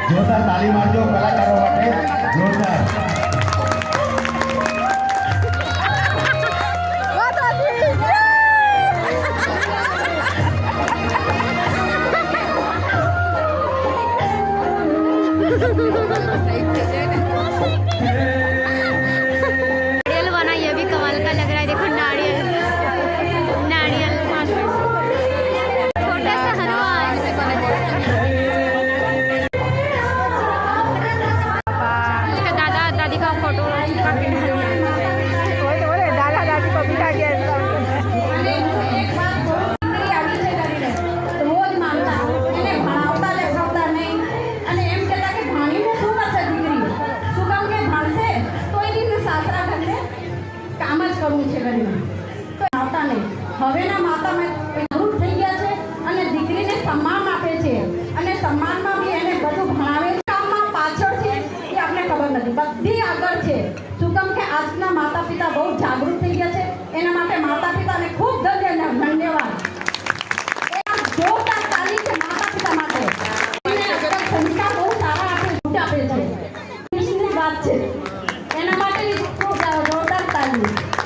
જોરદાર તાળી મારજો કલાકારો માટે જોરદાર। नारियल बना, ये भी कमाल का लग रहा है। देखो नारियल, नारियल छोटा सा हनुमान। दादा दादी का फोटो दादा दादी को बिठा दिया। હવેના માતા જાગૃત થઈ ગયા છે અને દીકરીને સન્માન આપે છે અને સન્માનમાં બી એને બધું ભણાવે છે। કામમાં પાછળ છે એ આપણે ખબર નથી, બધી આગળ છે। શું કામ કે આજના માતા પિતા બહુ જાગૃત થઈ ગયા છે, એના માટે માતા પિતાને ખૂબ